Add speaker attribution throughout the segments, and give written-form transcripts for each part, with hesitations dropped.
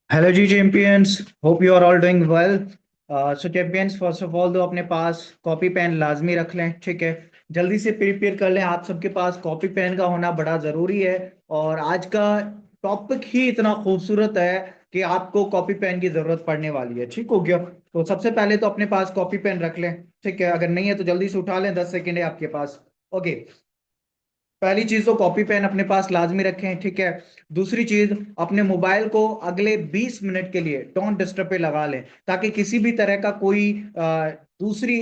Speaker 1: Hello ji champions. Hope you are all doing well. So champions, first of all तो अपने पास copy pen लाजमी रख लें, ठीक है। जल्दी से प्रिपेयर कर लें, आप सबके पास कॉपी पेन का होना बड़ा ज़रूरी है। और आज का टॉपिक ही इतना खूबसूरत है कि आपको कॉपी पेन की ज़रूरत पड़ने वाली है, ठीक हो गया। तो सबसे पहले तो अपने पास कॉपी पेन रख लें, ठीक है। अगर नहीं है तो जल्दी से उठा लें, 10 सेकेंड है आपके पास। ओके। पहली चीज तो कॉपी पेन अपने पास लाजमी रखें, ठीक है। दूसरी चीज, अपने मोबाइल को अगले 20 मिनट के लिए डोंट डिस्टर्ब पे लगा लें, ताकि किसी भी तरह का कोई दूसरी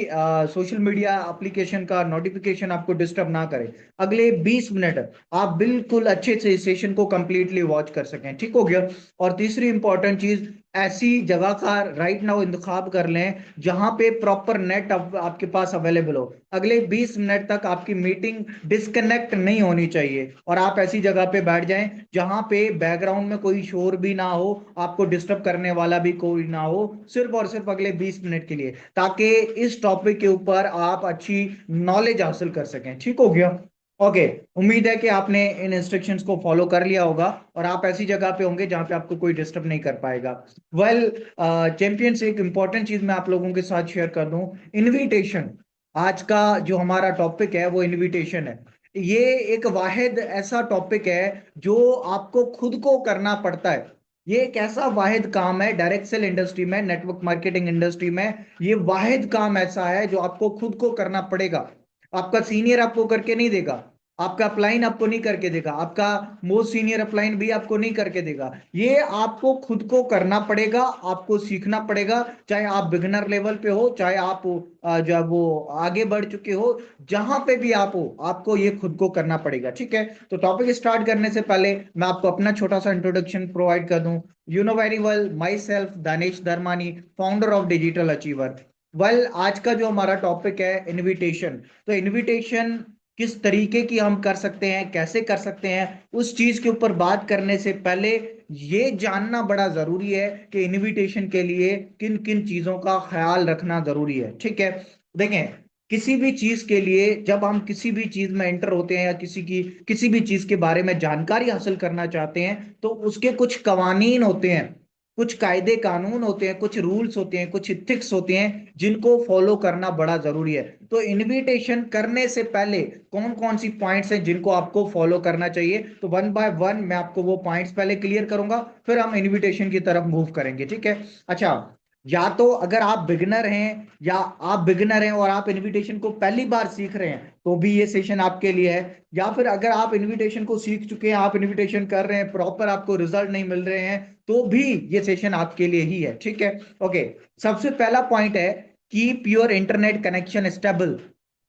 Speaker 1: सोशल मीडिया एप्लीकेशन का नोटिफिकेशन आपको डिस्टर्ब ना करे। अगले 20 मिनट आप बिल्कुल अच्छे से इस सेशन को कंप्लीटली वॉच कर सकें, ठीक हो गया। और तीसरी इंपॉर्टेंट चीज, ऐसी जगह का राइट नाउ इंतखाब कर लें जहां पे प्रॉपर नेट आपके पास अवेलेबल हो। अगले 20 मिनट तक आपकी मीटिंग डिस्कनेक्ट नहीं होनी चाहिए, और आप ऐसी जगह पे बैठ जाएं जहां पे बैकग्राउंड में कोई शोर भी ना हो, आपको डिस्टर्ब करने वाला भी कोई ना हो, सिर्फ और सिर्फ अगले 20 मिनट के लिए, ताकि इस टॉपिक के ऊपर आप अच्छी नॉलेज हासिल कर सकें, ठीक हो गया। ओके। उम्मीद है कि आपने इन इंस्ट्रक्शंस को फॉलो कर लिया होगा और आप ऐसी जगह पे होंगे जहां पे आपको कोई डिस्टर्ब नहीं कर पाएगा। वेल चैंपियंस, एक इंपॉर्टेंट चीज मैं आप लोगों के साथ शेयर कर दूं। इनविटेशन। आज का जो हमारा टॉपिक है वो इनविटेशन है। ये एक वाहिद ऐसा टॉपिक है जो आपको खुद को करना पड़ता है। ये एक ऐसा वाहिद काम है डायरेक्ट सेल इंडस्ट्री में, नेटवर्क मार्केटिंग इंडस्ट्री में। ये वाहिद काम ऐसा है जो आपको खुद को करना पड़ेगा। आपका सीनियर आपको करके नहीं देगा, आपका अपलाइन आपको नहीं करके देगा, आपका मोस्ट सीनियर अपलाइन भी आपको नहीं करके देगा। ये आपको खुद को करना पड़ेगा, आपको सीखना पड़ेगा। चाहे आप बिगिनर लेवल पे हो, चाहे आप जो है वो आगे बढ़ चुके हो, जहां पे भी आप हो, आपको ये खुद को करना पड़ेगा, ठीक है। तो टॉपिक स्टार्ट करने से पहले मैं आपको अपना छोटा सा इंट्रोडक्शन प्रोवाइड कर दूं। You know very well, my self Danish Dharmani, founder of digital achiever. Well, आज का जो हमारा टॉपिक है इनविटेशन। तो इनविटेशन किस तरीके की हम कर सकते हैं, कैसे कर सकते हैं, उस चीज के ऊपर बात करने से पहले ये जानना बड़ा जरूरी है कि इनविटेशन के लिए किन किन चीजों का ख्याल रखना जरूरी है, ठीक है। देखें, किसी भी चीज के लिए जब हम किसी भी चीज में एंटर होते हैं या किसी भी चीज के बारे में जानकारी हासिल करना चाहते हैं, तो उसके कुछ कवानीन होते हैं, कुछ कायदे कानून होते हैं, कुछ रूल्स होते हैं, कुछ इथिक्स होते हैं जिनको फॉलो करना बड़ा जरूरी है। तो इनविटेशन करने से पहले कौन कौन सी पॉइंट्स हैं जिनको आपको फॉलो करना चाहिए, तो वन बाय वन मैं आपको वो पॉइंट्स पहले क्लियर करूंगा, फिर हम इनविटेशन की तरफ मूव करेंगे, ठीक है। अच्छा, या तो अगर आप बिगिनर हैं, या आप बिगिनर हैं और आप इनविटेशन को पहली बार सीख रहे हैं, तो भी ये सेशन आपके लिए है। या फिर अगर आप इनविटेशन को सीख चुके हैं, आप इनविटेशन कर रहे हैं, प्रॉपर आपको रिजल्ट नहीं मिल रहे हैं, तो भी ये सेशन आपके लिए ही है, ठीक है। ओके। सबसे पहला पॉइंट है, keep your internet connection stable.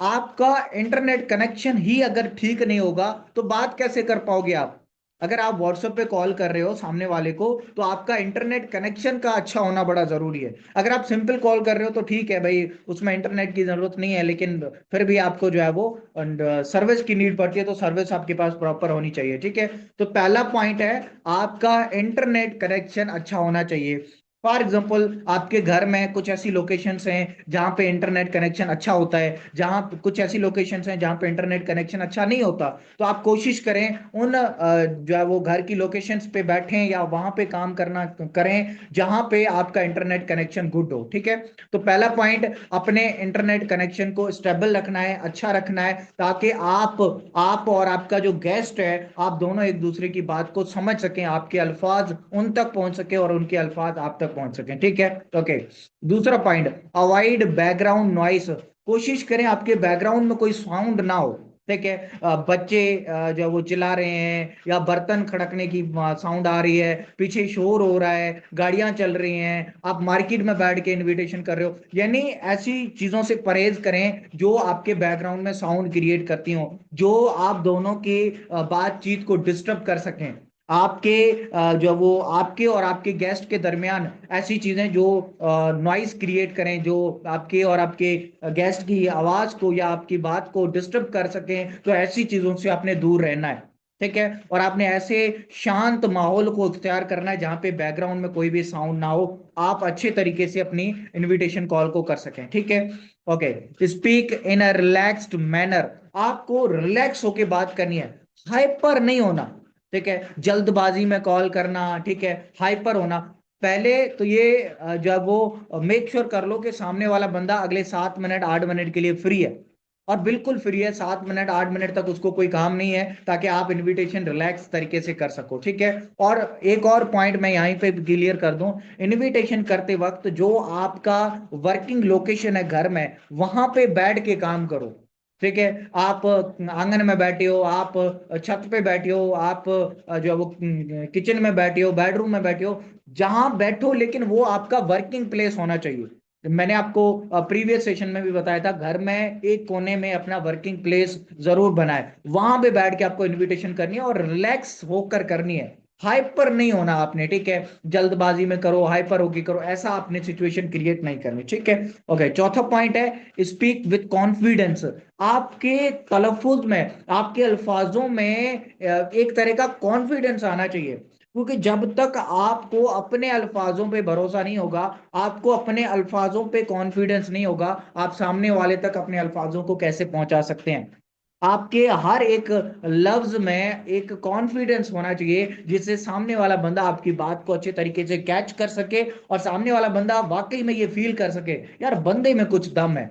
Speaker 1: आपका इंटरनेट कनेक्शन ही अगर ठीक नहीं होगा तो बात कैसे कर पाओगे आप। अगर आप व्हाट्सएप पे कॉल कर रहे हो सामने वाले को, तो आपका इंटरनेट कनेक्शन का अच्छा होना बड़ा जरूरी है। अगर आप सिंपल कॉल कर रहे हो तो ठीक है भाई, उसमें इंटरनेट की जरूरत नहीं है, लेकिन फिर भी आपको जो है वो सर्विस की नीड पड़ती है, तो सर्विस आपके पास प्रॉपर होनी चाहिए, ठीक है। तो पहला पॉइंट है, आपका इंटरनेट कनेक्शन अच्छा होना चाहिए। फॉर एग्जाम्पल, आपके घर में कुछ ऐसी लोकेशंस हैं जहां पे इंटरनेट कनेक्शन अच्छा होता है, जहां कुछ ऐसी लोकेशंस हैं जहां पे इंटरनेट कनेक्शन अच्छा नहीं होता। तो आप कोशिश करें उन जो है वो घर की लोकेशंस पे बैठें या वहां पे काम करना करें जहां पे आपका इंटरनेट कनेक्शन गुड हो, ठीक है। तो पहला पॉइंट, अपने इंटरनेट कनेक्शन को स्टेबल रखना है, अच्छा रखना है, ताकि आप और आपका जो गेस्ट है, आप दोनों एक दूसरे की बात को समझ सकें, आपके अल्फाज उन तक पहुंच सके और उनके अल्फाज आप तक पहुंच सकें, ठीक है। ओके। दूसरा पॉइंट, अवॉइड बैकग्राउंड नॉइस। कोशिश करें आपके बैकग्राउंड में कोई साउंड ना हो, ठीक है। बच्चे जो वो चिल्ला रहे हैं, या बर्तन खड़कने की साउंड आ रही है, पीछे शोर हो रहा है, गाड़ियां चल रही हैं, आप मार्केट में बैठ के इनविटेशन कर रहे हो, यानी ऐसी चीजों से परहेज करें जो आपके बैकग्राउंड में साउंड क्रिएट करती हो, जो आप दोनों की बातचीत को डिस्टर्ब कर सकें। आपके जो वो आपके और आपके गेस्ट के दरमियान ऐसी चीजें जो नॉइस क्रिएट करें, जो आपके और आपके गेस्ट की आवाज को या आपकी बात को डिस्टर्ब कर सकें, तो ऐसी चीजों से आपने दूर रहना है, ठीक है। और आपने ऐसे शांत माहौल को इख्तियार करना है जहां पे बैकग्राउंड में कोई भी साउंड ना हो, आप अच्छे तरीके से अपनी इनविटेशन कॉल को कर सकें, ठीक है। Okay. Speak in a relaxed manner. आपको रिलैक्स होके बात करनी है, हाइपर नहीं होना, ठीक है। जल्दबाजी में कॉल करना, ठीक है, हाइपर होना, पहले तो ये जब वो मेक श्योर कर लो कि सामने वाला बंदा अगले 7 मिनट 8 मिनट के लिए फ्री है, और बिल्कुल फ्री है, 7 मिनट 8 मिनट तक उसको कोई काम नहीं है, ताकि आप इनविटेशन रिलैक्स तरीके से कर सको, ठीक है। और एक और पॉइंट मैं यहीं पे क्लियर कर दूं, इनविटेशन करते वक्त जो आपका वर्किंग लोकेशन है घर में, वहां पे बैठ के काम करो, ठीक है। आप आंगन में बैठे हो, आप छत पे बैठे हो, आप जो है वो किचन में बैठे हो, बेडरूम में बैठे हो, जहां बैठो, लेकिन वो आपका वर्किंग प्लेस होना चाहिए। मैंने आपको प्रीवियस सेशन में भी बताया था, घर में एक कोने में अपना वर्किंग प्लेस जरूर बनाए, वहां पे बैठ के आपको इनविटेशन करनी है और रिलैक्स होकर करनी है। हाइपर नहीं होना आपने, ठीक है। जल्दबाजी में करो, हाइपर होके करो, ऐसा आपने सिचुएशन क्रिएट नहीं करनी, ठीक है। ओके, चौथा पॉइंट है स्पीक विथ कॉन्फिडेंस। आपके तलफुज में, आपके अल्फाजों में एक तरह का कॉन्फिडेंस आना चाहिए, क्योंकि जब तक आपको अपने अल्फाजों पे भरोसा नहीं होगा, आपको अपने अल्फाजों पे कॉन्फिडेंस नहीं होगा, आप सामने वाले तक अपने अल्फाजों को कैसे पहुंचा सकते हैं। आपके हर एक लफ्ज में एक कॉन्फिडेंस होना चाहिए, जिससे सामने वाला बंदा आपकी बात को अच्छे तरीके से कैच कर सके, और सामने वाला बंदा वाकई में ये फील कर सके, यार बंदे में कुछ दम है,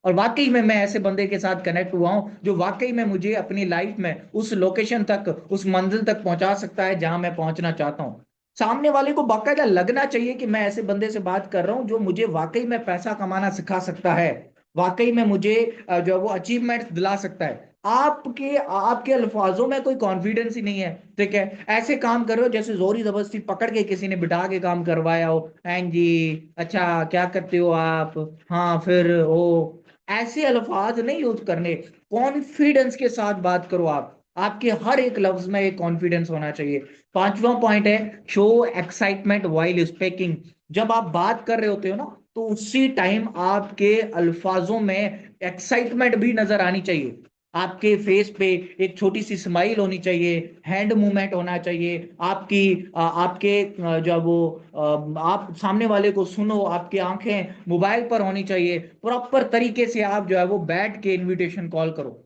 Speaker 1: और वाकई में मैं ऐसे बंदे के साथ कनेक्ट हुआ हूं जो वाकई में मुझे अपनी लाइफ में उस लोकेशन तक, उस मंजिल तक पहुंचा सकता है जहां मैं पहुंचना चाहता हूं। सामने वाले को बाकायदा लगना चाहिए कि मैं ऐसे बंदे से बात कर रहा हूं जो मुझे वाकई में पैसा कमाना सिखा सकता है, वाकई में मुझे जो है वो अचीवमेंट दिला सकता है। आपके आपके अल्फाजों में कोई कॉन्फिडेंस ही नहीं है, ठीक है। ऐसे काम कर रहे हो जैसे जोरी जबरदस्ती पकड़ के किसी ने बिठा के काम करवाया हो, एंड जी अच्छा क्या करते हो आप, हाँ फिर ओ, ऐसे अल्फाज नहीं यूज करने, कॉन्फिडेंस के साथ बात करो आप, आपके हर एक लफ्ज में एक कॉन्फिडेंस होना चाहिए। पांचवा पॉइंट है शो एक्साइटमेंट वाइल स्पीकिंग। जब आप बात कर रहे होते हो ना, तो उसी टाइम आपके अल्फाजों में एक्साइटमेंट भी नजर आनी चाहिए, आपके फेस पे एक छोटी सी स्माइल होनी चाहिए, हैंड मूवमेंट होना चाहिए, आपकी आपके जो है वो आप सामने वाले को सुनो, आपकी आंखें मोबाइल पर होनी चाहिए, प्रॉपर तरीके से आप जो है वो बैठ के इनविटेशन कॉल करो।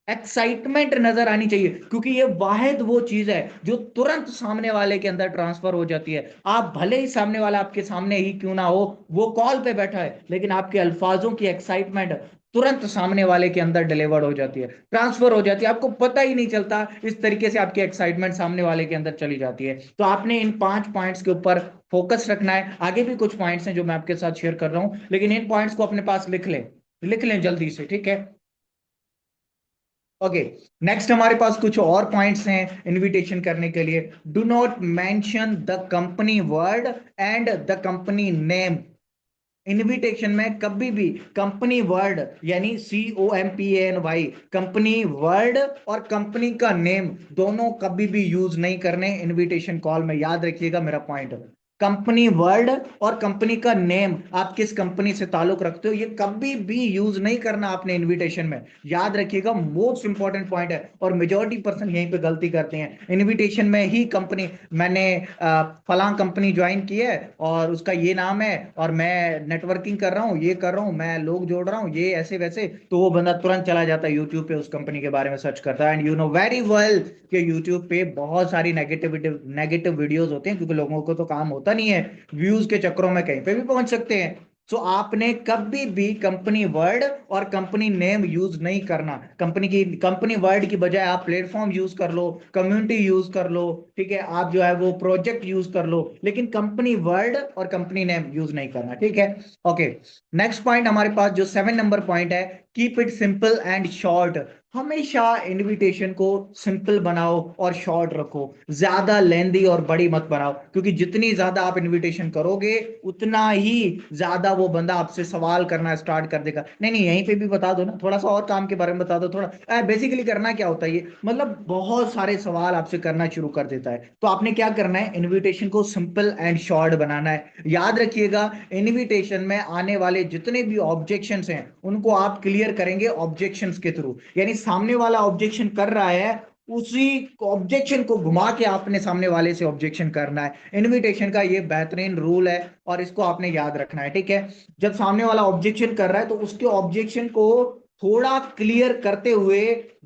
Speaker 1: एक्साइटमेंट नजर आनी चाहिए, क्योंकि ये वाहिद वो चीज है जो तुरंत सामने वाले के अंदर ट्रांसफर हो जाती है। आप भले ही सामने वाला आपके सामने ही क्यों ना हो, वो कॉल पे बैठा है, लेकिन आपके अल्फाजों की एक्साइटमेंट तुरंत सामने वाले के अंदर डिलीवर्ड हो जाती है, ट्रांसफर हो जाती है, आपको पता ही नहीं चलता, इस तरीके से आपकी एक्साइटमेंट सामने वाले के अंदर चली जाती है। तो आपने इन 5 पॉइंट्स के ऊपर फोकस रखना है। आगे भी कुछ पॉइंट्स हैं जो मैं आपके साथ शेयर कर रहा हूं, लेकिन इन पॉइंट्स को अपने पास लिख लें जल्दी से, ठीक है। ओके, नेक्स्ट हमारे पास कुछ और पॉइंट्स हैं इनविटेशन करने के लिए। Do not mention the company word and the company name. Invitation में कभी भी कंपनी वर्ड, यानी COMPANY, कंपनी वर्ड और कंपनी का नेम दोनों कभी भी यूज नहीं करने इनविटेशन कॉल में, याद रखिएगा मेरा पॉइंट। कंपनी वर्ड और कंपनी का नेम, आप किस कंपनी से ताल्लुक रखते हो, ये कभी भी यूज नहीं करना आपने इनविटेशन में, याद रखिएगा, मोस्ट इंपॉर्टेंट पॉइंट है। और मेजोरिटी पर्सन यहीं पे गलती करते हैं, इनविटेशन में ही कंपनी, मैंने फलां कंपनी ज्वाइन की है और उसका ये नाम है, और मैं नेटवर्किंग कर रहा हूँ, ये कर रहा हूँ, मैं लोग जोड़ रहा हूँ, ये ऐसे वैसे, तो वो बंदा तुरंत चला जाता है यूट्यूब पे, उस कंपनी के बारे में सर्च करता है, and you know very well कि यूट्यूब पे बहुत सारी नेगेटिव वीडियोस होते हैं, क्योंकि लोगों को तो काम होता नहीं है, व्यूज के चक्करों में कहीं पे भी पहुंच सकते हैं। सो आपने कभी भी कंपनी वर्ड और कंपनी नेम यूज नहीं करना। कंपनी वर्ड की बजाय आप प्लेटफॉर्म यूज कर लो, कम्युनिटी यूज कर लो, ठीक है, आप जो है वो प्रोजेक्ट यूज कर लो, लेकिन कंपनी वर्ड और कंपनी नेम यूज नहीं करना, ठीक है। ओके, नेक्स्ट पॉइंट हमारे पास जो 7 नंबर पॉइंट है, keep it simple and short. हमेशा इनविटेशन को सिंपल बनाओ और शॉर्ट रखो, ज्यादा लेंदी और बड़ी मत बनाओ, क्योंकि जितनी ज्यादा आप इनविटेशन करोगे, उतना ही ज्यादा वो बंदा आपसे सवाल करना स्टार्ट कर देगा। नहीं नहीं, यहीं पे भी बता दो ना, थोड़ा सा और काम के बारे में बता दो, थोड़ा बेसिकली करना क्या होता है ये, मतलब बहुत सारे सवाल आपसे करना शुरू कर देता है। तो आपने क्या करना है, इनविटेशन को सिंपल एंड शॉर्ट बनाना है। याद रखिएगा, इनविटेशन में आने वाले जितने भी ऑब्जेक्शंस हैं, उनको आप क्लियर करेंगे ऑब्जेक्शंस के थ्रू, यानी सामने वाला ऑब्जेक्शन कर रहा है, उसी ऑब्जेक्शन को घुमा के आपने सामने वाले से ऑब्जेक्शन करना है। इनविटेशन का ये बेहतरीन रूल है, और इसको आपने याद रखना है, ठीक है। जब सामने वाला ऑब्जेक्शन कर रहा है, तो उसके ऑब्जेक्शन को थोड़ा क्लियर करते हुए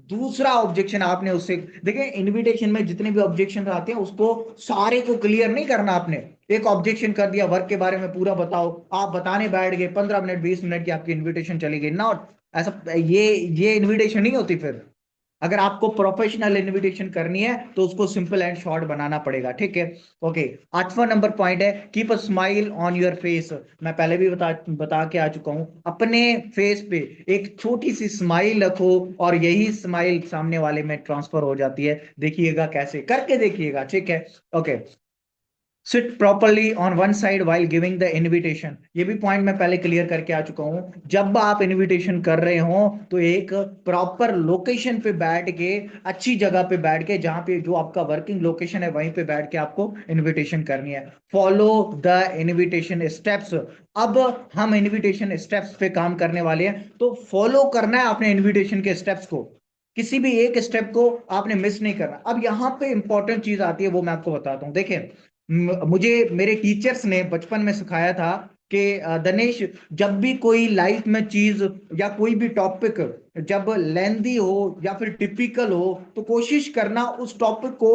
Speaker 1: दूसरा ऑब्जेक्शन आपने उससे, देखिए इनविटेशन में जितने भी ऑब्जेक्शन आते हैं उसको सारे को क्लियर नहीं करना आपने। एक ऑब्जेक्शन कर दिया, वर्क के बारे में पूरा बताओ, आप बताने बैठ गए, 15 मिनट 20 मिनट की आपकी इनविटेशन चली गई, नॉट ऐसा। ये इनविटेशन नहीं होती फिर। अगर आपको प्रोफेशनल इनविटेशन करनी है तो उसको सिंपल एंड शॉर्ट बनाना पड़ेगा, ठीक है। ओके, 8वां नंबर पॉइंट है keep a smile on your face. मैं पहले भी बता के आ चुका हूं, अपने फेस पे एक छोटी सी स्माइल रखो और यही स्माइल सामने वाले में ट्रांसफर हो जाती है। देखिएगा कैसे करके देखिएगा, ठीक है। Okay, seat properly on one side while giving the invitation. ये भी पॉइंट मैं पहले क्लियर करके आ चुका हूं। जब आप इनविटेशन कर रहे हो तो एक प्रॉपर लोकेशन पे बैठ के, अच्छी जगह पे बैठ के, जहां पे जो आपका वर्किंग लोकेशन है वहीं पे बैठ के आपको इनविटेशन करनी है। Follow the invitation steps. अब हम इनविटेशन स्टेप्स पे काम करने वाले हैं, तो फॉलो करना है आपने इनविटेशन के स्टेप्स को। किसी भी एक स्टेप को आपने मिस नहीं करना। अब यहां पे इंपॉर्टेंट चीज आती है, वो मैं आपको बताता हूं। देखिए, मुझे मेरे टीचर्स ने बचपन में सिखाया था कि दिनेश, जब भी कोई लाइफ में चीज या कोई भी टॉपिक जब लेंदी हो या फिर टिपिकल हो, तो कोशिश करना उस टॉपिक को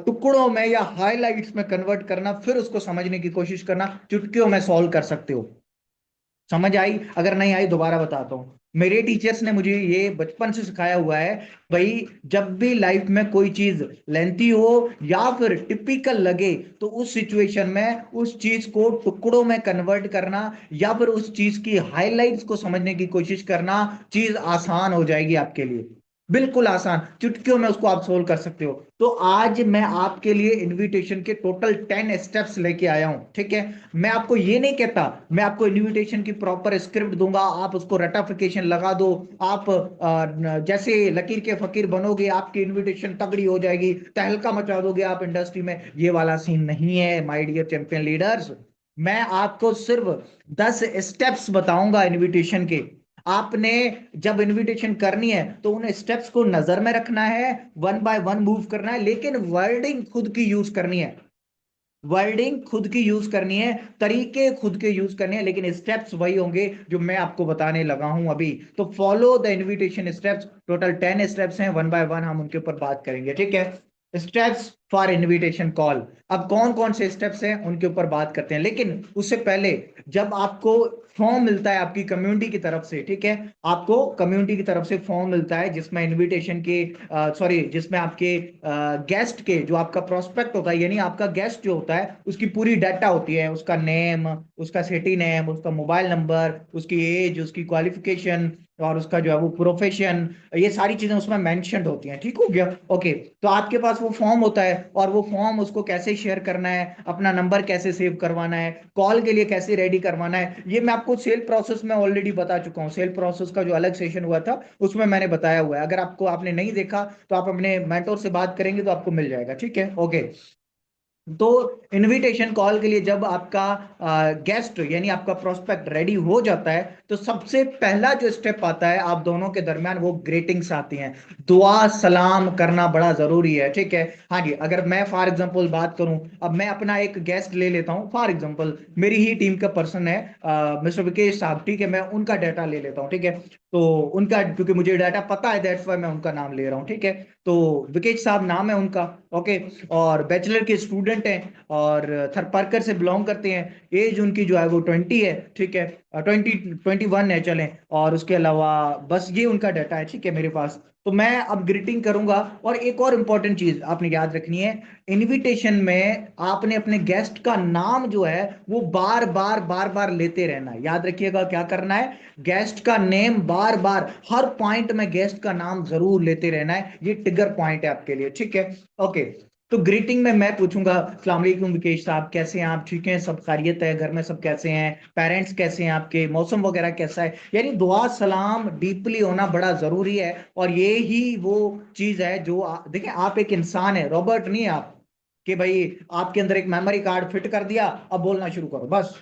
Speaker 1: टुकड़ों में या हाइलाइट्स में कन्वर्ट करना, फिर उसको समझने की कोशिश करना। चुटकियों में सॉल्व कर सकते हो। समझ आई? अगर नहीं आई दोबारा बताता हूँ। मेरे टीचर्स ने मुझे ये बचपन से सिखाया हुआ है, भाई जब भी लाइफ में कोई चीज लेंथी हो या फिर टिपिकल लगे, तो उस सिचुएशन में उस चीज को टुकड़ों में कन्वर्ट करना या फिर उस चीज की हाइलाइट्स को समझने की कोशिश करना, चीज आसान हो जाएगी आपके लिए। बिल्कुल आसान, चुटकियों में उसको आप सोल्व कर सकते हो। तो आज मैं आपके लिए इनविटेशन के टोटल 10 स्टेप्स लेके आया हूं, ठीक है। मैं आपको ये नहीं कहता मैं आपको इनविटेशन की प्रॉपर स्क्रिप्ट दूंगा, आप उसको रटाफिकेशन लगा दो, आप जैसे लकीर के फकीर बनोगे, आपकी इनविटेशन तगड़ी हो जाएगी, तहलका मचा दोगे आप इंडस्ट्री में। ये वाला सीन नहीं है माय डियर चैंपियन लीडर्स। मैं आपको सिर्फ 10 स्टेप्स बताऊंगा इनविटेशन के। आपने जब इनविटेशन करनी है तो उन स्टेप्स को नजर में रखना है, वन बाय वन मूव करना है, लेकिन वर्डिंग खुद की यूज करनी है। वर्डिंग खुद की यूज करनी है, तरीके खुद के यूज करने हैं, लेकिन स्टेप्स वही होंगे जो मैं आपको बताने लगा हूं अभी। तो follow the invitation steps. Total 10 steps हैं, वन बाय वन हम उनके ऊपर बात करेंगे, ठीक है। Steps for invitation call. अब कौन कौन से स्टेप्स हैं उनके ऊपर बात करते हैं, लेकिन उससे पहले, जब आपको फॉर्म मिलता है आपकी कम्युनिटी की तरफ से, ठीक है, आपको कम्युनिटी की तरफ से फॉर्म मिलता है जिसमें इनविटेशन के, सॉरी, जिसमें आपके गेस्ट के, जो आपका प्रोस्पेक्ट होता है, यानी आपका गेस्ट जो होता है, उसकी पूरी डाटा होती है, उसका नेम, उसका सिटी नेम, उसका मोबाइल नंबर, उसकी एज, उसकी क्वालिफिकेशन, और उसका जो है वो प्रोफेशन, ये सारी चीजें उसमें मेंशन्ड होती हैं, ठीक हो गया। ओके, तो आपके पास वो फॉर्म होता है, और वो फॉर्म उसको कैसे शेयर करना है, अपना नंबर कैसे सेव करवाना है, कॉल के लिए कैसे रेडी करवाना है, ये मैं आपको सेल प्रोसेस में ऑलरेडी बता चुका हूँ। सेल प्रोसेस का जो अलग सेशन हुआ था उसमें मैंने बताया हुआ है। अगर आपको आपने नहीं देखा तो आप अपने मेंटोर से बात करेंगे तो आपको मिल जाएगा, ठीक है। ओके, तो इनविटेशन कॉल के लिए जब आपका गेस्ट यानी आपका प्रोस्पेक्ट रेडी हो जाता है, तो सबसे पहला जो स्टेप आता है आप दोनों के दरमियान, वो ग्रीटिंग्स आती हैं। दुआ सलाम करना बड़ा जरूरी है, ठीक है। हाँ जी, अगर मैं फॉर एग्जांपल बात करूं, अब मैं अपना एक गेस्ट ले लेता हूं, फॉर एग्जांपल मेरी ही टीम का पर्सन है मिस्टर विकेश साहब, ठीक है, मैं उनका डाटा ले लेता हूं, ठीक है। तो उनका, क्योंकि मुझे डाटा पता है, दैट्स वाई मैं उनका नाम ले रहा हूं, ठीक है। तो विकेश साहब नाम है उनका, ओके, और बैचलर के स्टूडेंट हैं, और थरपारकर से बिलोंग करते हैं। एज उनकी जो है वो 20 है, ठीक है, 21 है चलें, और उसके अलावा बस ये उनका डाटा है, ठीक है, मेरे पास। तो मैं अब ग्रीटिंग करूंगा। और एक और इंपॉर्टेंट चीज आपने याद रखनी है, इनविटेशन में आपने अपने गेस्ट का नाम जो है वो बार बार बार बार लेते रहना है। याद रखिएगा क्या करना है, गेस्ट का नेम बार बार, हर पॉइंट में गेस्ट का नाम जरूर लेते रहना है। ये ट्रिगर पॉइंट है आपके लिए, ठीक है। ओके, तो ग्रीटिंग में मैं पूछूंगा, अस्सलाम वालेकुम विकेश साहब, कैसे हैं आप? ठीक हैं, सब खैरियत है? घर में सब कैसे हैं? पेरेंट्स कैसे हैं आपके? मौसम वगैरह कैसा है? यानी दुआ सलाम डीपली होना बड़ा जरूरी है। और ये ही वो चीज है जो देखिए, आप एक इंसान है, रॉबर्ट नहीं है आप, कि भाई आपके अंदर एक मेमोरी कार्ड फिट कर दिया, अब बोलना शुरू करो, बस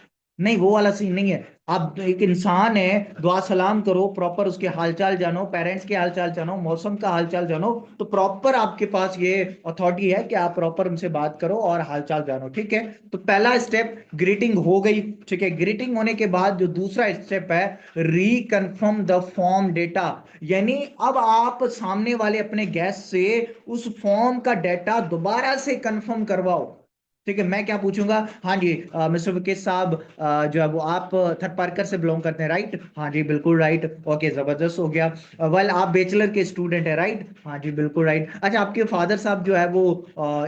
Speaker 1: नहीं, वो वाला सीन नहीं है। आप एक इंसान है, दुआ सलाम करो, प्रॉपर उसके हालचाल जानो, पेरेंट्स के हालचाल जानो, मौसम का हालचाल जानो, तो प्रॉपर आपके पास ये अथॉरिटी है कि आप प्रॉपर उनसे बात करो और हालचाल जानो, ठीक है। तो पहला स्टेप ग्रीटिंग हो गई, ठीक है। ग्रीटिंग होने के बाद जो दूसरा स्टेप है, रिकन्फर्म द फॉर्म डेटा। यानी अब आप सामने वाले अपने गेस्ट से उस फॉर्म का डेटा दोबारा से कंफर्म करवाओ, ठीक है। मैं क्या पूछूंगा, हाँ जी मिस्टर विकेश साहब, जो है वो आप थर्ड पार्कर से बिलोंग करते हैं, राइट? हाँ जी बिल्कुल राइट। ओके, जबरदस्त हो गया। वेल, आप बैचलर के स्टूडेंट है, राइट? हाँ जी बिल्कुल राइट। अच्छा, आपके फादर साहब जो है वो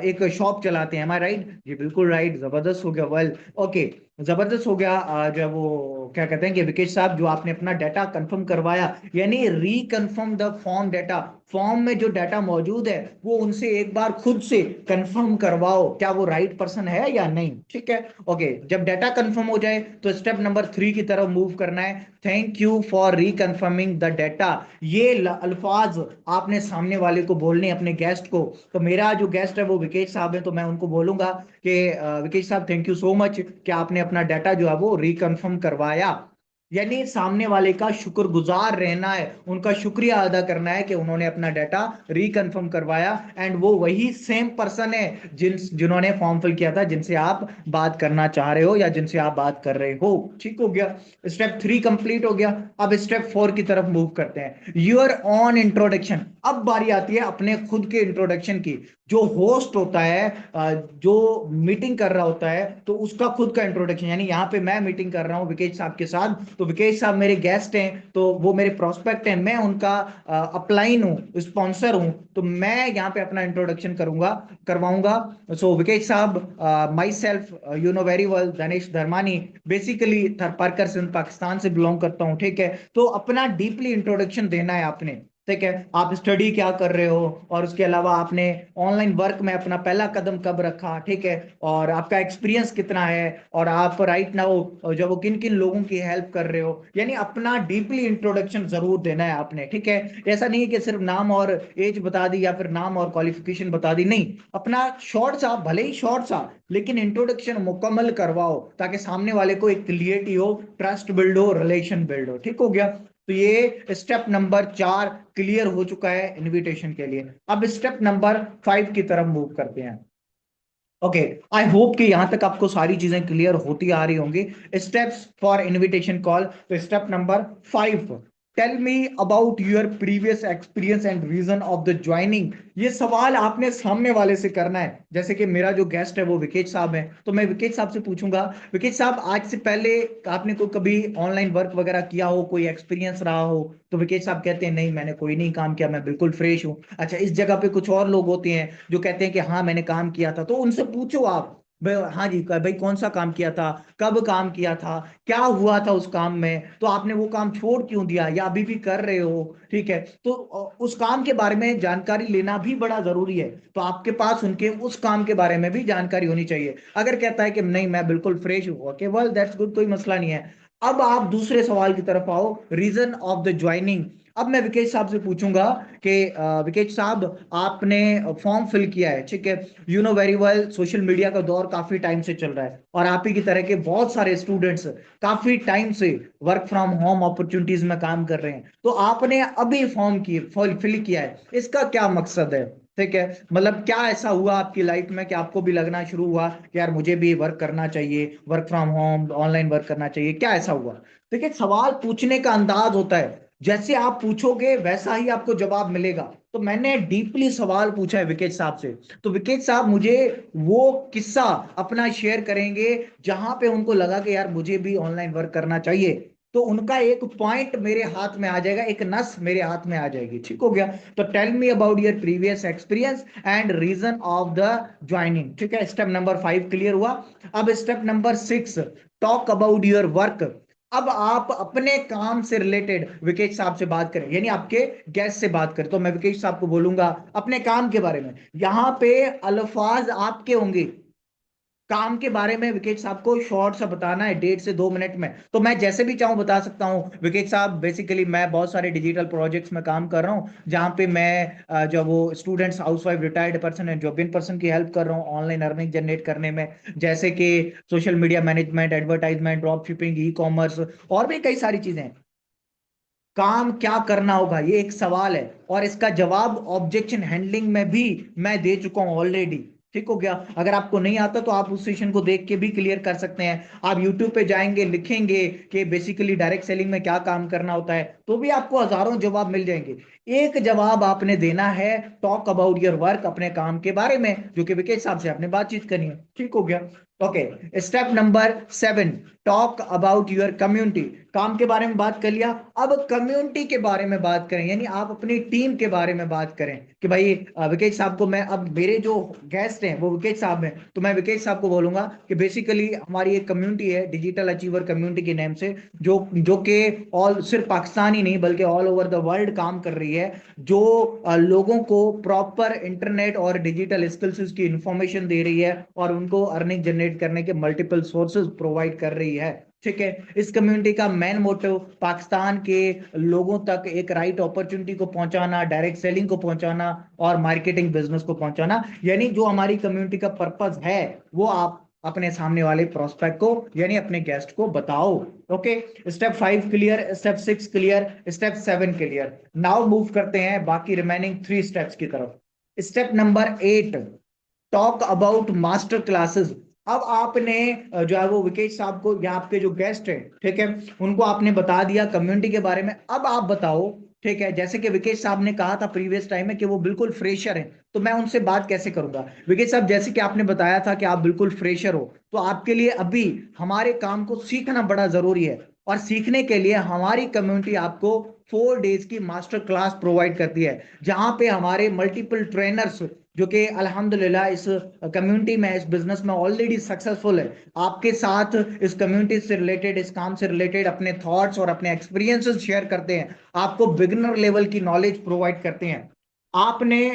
Speaker 1: एक शॉप चलाते हैं, राइट? जी बिल्कुल राइट, जबरदस्त हो गया। वेल, ओके, जबरदस्त हो गया। जो है वो क्या कहते हैं कि विकेश साहब, जो आपने अपना डाटा कंफर्म करवाया, यानी reconfirm the form data, form में जो डाटा मौजूद है वो उनसे एक बार खुद से कंफर्म करवाओ क्या वो राइट पर्सन है या नहीं, ठीक है। ओके, जब डाटा कंफर्म हो जाए तो स्टेप नंबर 3 की तरफ मूव करना है। Thank you for reconfirming the data. ये अल्फाज आपने सामने वाले को बोलने, अपने गेस्ट को। तो मेरा जो गेस्ट है वो विकेश साहब है, तो मैं उनको बोलूंगा कि विकेश साहब, थैंक यू सो मच कि आपने अपना डाटा जो है वो रिकन्फर्म करवाया। यानी सामने वाले का शुक्रगुजार रहना है, उनका शुक्रिया अदा करना है कि उन्होंने अपना डाटा रिकन्फर्म करवाया, एंड वो वही सेम पर्सन है जिन्होंने फॉर्म फिल किया था, जिनसे आप बात करना चाह रहे हो या जिनसे आप बात कर रहे हो। ठीक हो गया, स्टेप 3 कंप्लीट हो गया। अब स्टेप 4 की तरफ मूव करते हैं, योर ऑन इंट्रोडक्शन। अब बारी आती है अपने खुद के इंट्रोडक्शन की। जो होस्ट होता है, जो मीटिंग कर रहा होता है, तो उसका खुद का इंट्रोडक्शन, यानी यहाँ पे मैं मीटिंग कर रहा हूँ विकेश साहब के साथ, तो विकेश साहब मेरे गेस्ट हैं, तो वो मेरे प्रोस्पेक्ट हैं, मैं उनका अपलाइन हूँ, स्पॉन्सर हूँ, तो मैं यहाँ पे अपना इंट्रोडक्शन करूंगा, करवाऊंगा। सो विकेश साहब, my self, you know very well, Dhanesh Dharmani, basically Tharparkar Sindh, Pakistan से बिलोंग करता हूँ, ठीक है। तो अपना डीपली इंट्रोडक्शन देना है आपने, ठीक है। आप स्टडी क्या कर रहे हो, और उसके अलावा आपने ऑनलाइन वर्क में अपना पहला कदम कब रखा, ठीक है, और आपका एक्सपीरियंस कितना है, और आप राइट नाउ जो वो किन किन लोगों की हेल्प कर रहे हो, यानी अपना डीपली इंट्रोडक्शन जरूर देना है आपने, ठीक है। ऐसा नहीं है कि सिर्फ नाम और एज बता दी या फिर नाम और क्वालिफिकेशन बता दी, नहीं, अपना शॉर्ट सा, भले ही शॉर्ट सा, लेकिन इंट्रोडक्शन मुकम्मल करवाओ, ताकि सामने वाले को एक क्लियरिटी हो, ट्रस्ट बिल्ड हो, रिलेशन बिल्ड हो। ठीक हो गया। तो ये स्टेप नंबर 4 क्लियर हो चुका है इनविटेशन के लिए। अब स्टेप नंबर 5 की तरफ मूव करते हैं। ओके, आई होप कि यहां तक आपको सारी चीजें क्लियर होती आ रही होंगी। Steps for invitation call. तो step number 5, tell me about your previous experience and reason of the joining. ये सवाल आपने सामने वाले से करना है। जैसे कि मेरा जो गेस्ट है वो विकेश साहब है, तो मैं विकेश साहब से पूछूंगा, विकेश साहब, आज से पहले आपने कोई कभी ऑनलाइन वर्क वगैरह किया हो, कोई एक्सपीरियंस रहा हो? तो विकेश साहब कहते हैं, नहीं, मैंने कोई नहीं काम किया, मैं बिल्कुल फ्रेश हूँ। अच्छा, इस जगह पे कुछ और लोग होते हैं जो कहते हैं कि हाँ मैंने काम किया था, तो उनसे पूछो आप, भाई हाँ जी भाई, कौन सा काम किया था, कब काम किया था, क्या हुआ था उस काम में, तो आपने वो काम छोड़ क्यों दिया, या अभी भी कर रहे हो, ठीक है। तो उस काम के बारे में जानकारी लेना भी बड़ा जरूरी है, तो आपके पास उनके उस काम के बारे में भी जानकारी होनी चाहिए। अगर कहता है कि नहीं मैं बिल्कुल फ्रेश हूँ, ओके, वेल दैट्स गुड, कोई मसला नहीं है। अब आप दूसरे सवाल की तरफ आओ, रीजन ऑफ द ज्वाइनिंग। अब मैं विकेश साहब से पूछूंगा कि विकेश साहब, आपने फॉर्म फिल किया है, ठीक है, you know very well, social media का दौर काफी टाइम से चल रहा है, और आप ही की तरह के बहुत सारे स्टूडेंट्स काफी टाइम से वर्क फ्रॉम होम अपॉर्चुनिटीज में काम कर रहे हैं, तो आपने अभी फॉर्म की फिल किया है, इसका क्या मकसद है? ठीक है, मतलब क्या ऐसा हुआ आपकी लाइफ में कि आपको भी लगना शुरू हुआ कि यार मुझे भी वर्क करना चाहिए, work from home, online work करना चाहिए, क्या ऐसा हुआ? देखिए, सवाल पूछने का अंदाज होता है, जैसे आप पूछोगे वैसा ही आपको जवाब मिलेगा। तो मैंने डीपली सवाल पूछा है विकेश साहब से, तो विकेश साहब मुझे वो किस्सा अपना शेयर करेंगे जहां पे उनको लगा कि यार मुझे भी ऑनलाइन वर्क करना चाहिए, तो उनका एक पॉइंट मेरे हाथ में आ जाएगा, एक नस मेरे हाथ में आ जाएगी। ठीक हो गया। तो tell me about your previous experience and reason of the joining. ठीक है, स्टेप नंबर 5 क्लियर हुआ। अब step number 6, talk about your work. अब आप अपने काम से रिलेटेड विकेश साहब से बात करें, यानी आपके गेस्ट से बात करें, तो मैं विकेश साहब को बोलूंगा अपने काम के बारे में। यहां पे अल्फाज आपके होंगे, काम के बारे में विकेट साहब को शॉर्ट सा बताना है 1.5 से 2 मिनट में, तो मैं जैसे भी चाहूँ बता सकता हूँ विकेट साहब। बेसिकली मैं बहुत सारे डिजिटल प्रोजेक्ट्स में काम कर रहा हूँ, जहाँ पे मैं जो वो स्टूडेंट्स, हाउसवाइफ, रिटायर्ड पर्सन है, जॉब इन पर्सन की हेल्प कर रहा हूँ ऑनलाइन अर्निंग जनरेट करने में, जैसे कि social media management, advertisement, drop shipping, e commerce, और भी कई सारी चीजें हैं। काम क्या करना होगा ये एक सवाल है, और इसका जवाब ऑब्जेक्शन हैंडलिंग में भी मैं दे चुका हूं ऑलरेडी। ठीक हो गया? अगर आपको नहीं आता तो आप उस सेशन को देख के भी क्लियर कर सकते हैं। आप यूट्यूब पे जाएंगे, लिखेंगे कि बेसिकली डायरेक्ट सेलिंग में क्या काम करना होता है, तो भी आपको हजारों जवाब मिल जाएंगे। एक जवाब आपने देना है, टॉक अबाउट योर वर्क, अपने काम के बारे में, जो कि विकेट साहब से आपने बातचीत करनी है। ठीक हो गया? Okay, step number 7, talk about your community. काम के बारे में बात कर लिया, अब कम्युनिटी के बारे में बात करें, यानी आप अपनी टीम के बारे में बात करें कि भाई विकेश साहब को मैं, अब मेरे जो गेस्ट हैं वो विकेश साहब हैं, तो मैं विकेश साहब को बोलूंगा कि बेसिकली हमारी एक कम्युनिटी है डिजिटल अचीवर कम्युनिटी के नेम से, जो जो कि ऑल सिर्फ पाकिस्तान ही नहीं बल्कि ऑल ओवर द वर्ल्ड काम कर रही है, जो लोगों को प्रॉपर इंटरनेट और डिजिटल स्किल्स की इंफॉर्मेशन दे रही है और उनको अर्निंग जनरेट करने के मल्टीपल सोर्सेज प्रोवाइड कर रही है। ठीक है? इस कम्युनिटी का मेन मोटिव पाकिस्तान के लोगों तक एक राइट अपॉर्चुनिटी को पहुंचाना, डायरेक्ट सेलिंग को पहुंचाना और मार्केटिंग बिजनेस को पहुंचाना। यानी जो हमारी कम्युनिटी का पर्पस है वो आप अपने सामने वाले प्रोस्पेक्ट को, यानी अपने गेस्ट को बताओ। Okay, step 5 clear, step 6 clear, step 7 clear. Now move करते हैं बाकी रिमेनिंग 3 स्टेप्स की तरफ। Step number 8, talk about master classes. अब आपने जो है वो विकेश साहब को या आपके जो गेस्ट हैं, ठीक है, उनको आपने बता दिया कम्युनिटी के बारे में। अब आप बताओ, ठीक है, जैसे कि विकेश साहब ने कहा था प्रीवियस टाइम में कि वो बिल्कुल फ्रेशर हैं, तो मैं उनसे बात कैसे करूंगा? विकेश साहब, जैसे कि आपने बताया था कि आप बिल्कुल फ्रेशर हो, तो आपके लिए अभी हमारे काम को सीखना बड़ा जरूरी है, और सीखने के लिए हमारी कम्युनिटी आपको 4 डेज की मास्टर क्लास प्रोवाइड करती है, जहां पे हमारे मल्टीपल ट्रेनर्स, जो कि अल्हम्दुलिल्लाह इस कम्युनिटी में, इस बिजनेस में ऑलरेडी सक्सेसफुल है, आपके साथ इस कम्युनिटी से रिलेटेड, इस काम से रिलेटेड अपने थॉट्स और अपने एक्सपीरियंसेस शेयर करते हैं, आपको बिगिनर लेवल की नॉलेज प्रोवाइड करते हैं। आपने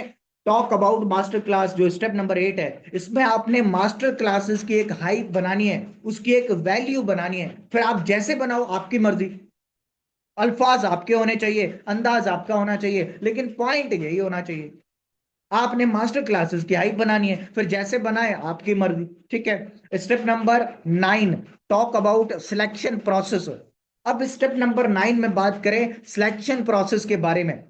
Speaker 1: टॉक अबाउट मास्टर क्लास, जो स्टेप नंबर 8 है, इसमें आपने मास्टर क्लासेस की एक हाइप बनानी है, उसकी एक वैल्यू बनानी है। फिर आप जैसे बनाओ, आपकी मर्जी, अल्फाज आपके होने चाहिए, अंदाज आपका होना चाहिए, लेकिन पॉइंट यही होना चाहिए, आपने मास्टर क्लासेस की हाइप बनानी है, फिर जैसे बनाए आपकी मर्जी। ठीक है? Step number 9, talk about selection process. अब स्टेप नंबर 9 में बात करें सिलेक्शन प्रोसेस के बारे में,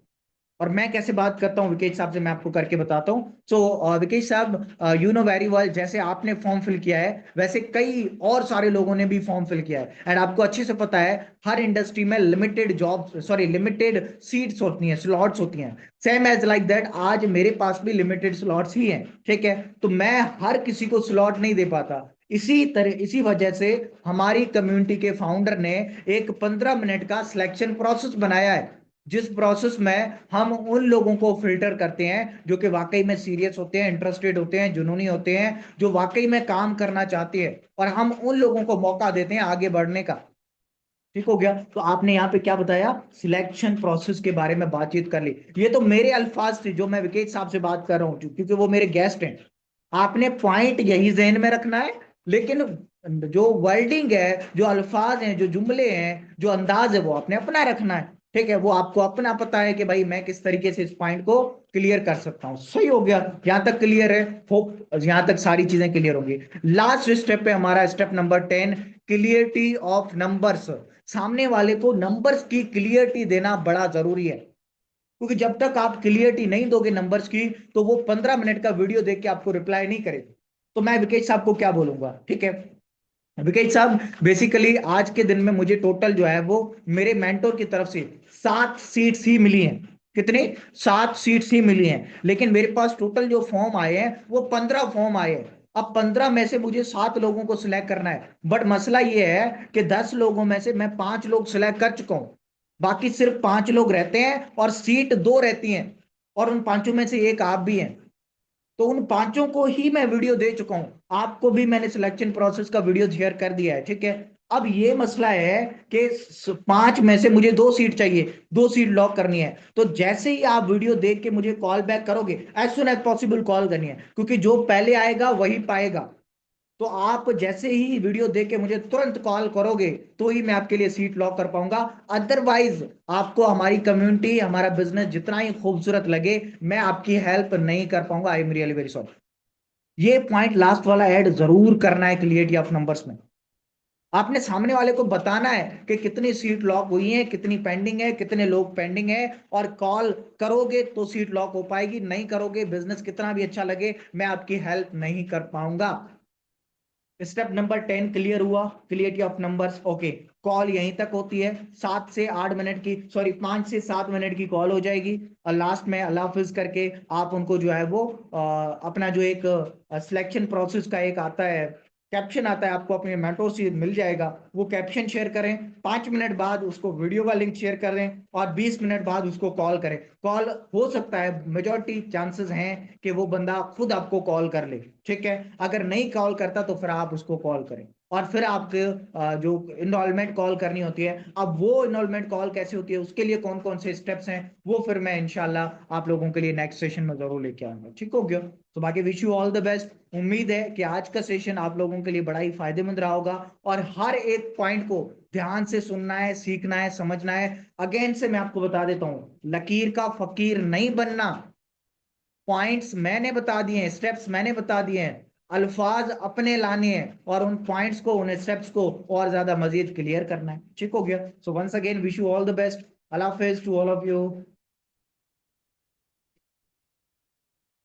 Speaker 1: और मैं कैसे बात करता हूँ विकेश साहब से, मैं आपको करके बताता हूँ। सो विकेश साहब, यू नो वेरी वेल, जैसे आपने फॉर्म फिल किया है वैसे कई और सारे लोगों ने भी फॉर्म फिल किया है, एंड आपको अच्छे से पता है हर इंडस्ट्री में limited job, sorry limited seats होती हैं, स्लॉट्स होती हैं। सेम एज लाइक दैट आज मेरे पास भी लिमिटेड स्लॉट्स ही हैं। ठीक है? तो मैं हर किसी को स्लॉट नहीं दे पाता। इसी तरह, इसी वजह से हमारी कम्युनिटी के फाउंडर ने एक 15 मिनट का सिलेक्शन प्रोसेस बनाया है, जिस प्रोसेस में हम उन लोगों को फिल्टर करते हैं जो कि वाकई में सीरियस होते हैं, इंटरेस्टेड होते हैं, जुनूनी होते हैं, जो वाकई में काम करना चाहते हैं, और हम उन लोगों को मौका देते हैं आगे बढ़ने का। ठीक हो गया? तो आपने यहाँ पे क्या बताया, सिलेक्शन प्रोसेस के बारे में बातचीत कर ली। ये तो मेरे अल्फाज थे जो मैं विकेश साहब से बात कर रहा हूँ, क्योंकि वो मेरे गेस्ट हैं। आपने पॉइंट यही जहन में रखना है, लेकिन जो वर्डिंग है, जो अल्फाज हैं, जो जुमले हैं, जो अंदाज है, वो आपने अपना रखना है। ठीक है? वो आपको अपना पता है कि भाई मैं किस तरीके से इस पॉइंट को क्लियर कर सकता हूं। सही हो गया? यहां तक क्लियर है? होप यहां तक सारी चीजें क्लियर होंगी। लास्ट स्टेप है हमारा, step number 10, clarity of numbers. सामने वाले को नंबर्स की क्लियरिटी देना बड़ा जरूरी है, क्योंकि जब तक आप क्लियरिटी नहीं दोगे नंबर्स की, तो वो 15 मिनट का वीडियो देख के आपको रिप्लाई नहीं करेगा। तो मैं विकेश साहब को क्या बोलूंगा? ठीक है, विकेश साहब, बेसिकली आज के दिन में मुझे टोटल जो है वो मेरे मेंटोर की तरफ से 7 सीट्स ही मिली हैं। कितनी? 7 सीट्स ही मिली हैं, लेकिन मेरे पास टोटल जो फॉर्म आए हैं वो 15 फॉर्म आए हैं। अब 15 में से मुझे 7 लोगों को सिलेक्ट करना है, बट मसला ये है कि 10 लोगों में से मैं 5 लोग सिलेक्ट कर चुका हूं, बाकी सिर्फ 5 लोग रहते हैं और सीट 2 रहती हैं, और उन 5 में से एक आप भी हैं। तो उन 5 को ही मैं वीडियो दे चुका हूं, आपको भी मैंने सिलेक्शन प्रोसेस का वीडियो शेयर कर दिया है। ठीक है? अब ये मसला है कि 5 में से मुझे 2 सीट चाहिए, 2 सीट लॉक करनी है। तो जैसे ही आप वीडियो देख के मुझे कॉल बैक करोगे, as soon as possible call करनी है, क्योंकि जो पहले आएगा वही पाएगा। तो आप जैसे ही वीडियो देख के मुझे तुरंत कॉल करोगे तो ही मैं आपके लिए सीट लॉक कर पाऊंगा। अदरवाइज आपको हमारी कम्युनिटी, हमारा बिजनेस जितना ही खूबसूरत लगे, मैं आपकी हेल्प नहीं कर पाऊंगा। I am really very sorry. ये पॉइंट लास्ट वाला ऐड जरूर करना है क्लियरिटी ऑफ नंबर्स में। आपने सामने वाले को बताना है कि कितनी सीट लॉक हुई है, कितनी पेंडिंग है, कितने लोग पेंडिंग है, और कॉल करोगे तो सीट लॉक हो पाएगी, नहीं करोगे बिजनेस कितना भी अच्छा लगे मैं आपकी हेल्प नहीं कर पाऊंगा। स्टेप नंबर 10 क्लियर हुआ, clarity of numbers. Okay, call यहीं तक होती है, 7 से 8 मिनट की, सॉरी 5 से 7 मिनट की कॉल हो जाएगी, और लास्ट में अल्लाह हाफिज करके आप उनको जो है वो अपना जो एक सिलेक्शन प्रोसेस का एक आता है, कैप्शन आता है, आपको अपने मेंटोर से मिल जाएगा, वो कैप्शन शेयर करें, 5 मिनट बाद उसको वीडियो का लिंक शेयर करें, और 20 मिनट बाद उसको कॉल करें। कॉल हो सकता है, मेजोरिटी चांसेस हैं कि वो बंदा खुद आपको कॉल कर ले, ठीक है। अगर नहीं कॉल करता तो फिर आप उसको कॉल करें, और फिर आपके जो इनरोलमेंट कॉल करनी होती है, अब वो इनरोलमेंट कॉल कैसे होती है, उसके लिए कौन कौन से स्टेप्स हैं, वो फिर मैं इंशाल्लाह आप लोगों के लिए नेक्स्ट सेशन में जरूर लेके आऊंगा, ठीक हो गया। तो बाकी wish you all the best. उम्मीद है कि आज का सेशन आप लोगों के लिए बड़ा ही फायदेमंद रहा होगा, और हर एक पॉइंट को ध्यान से सुनना है, सीखना है, समझना है। अगेन से मैं आपको बता देता हूं, लकीर का फकीर नहीं बनना। पॉइंट्स मैंने बता दिए हैं, स्टेप्स मैंने बता दिए हैं, अल्फाज अपने लाने हैं, और उन पॉइंट्स को, उन स्टेप्स को और ज्यादा मजीद क्लियर करना है, ठीक हो गया। So once again wish you all the best. अल्लाह हाफिज टू ऑल ऑफ यू।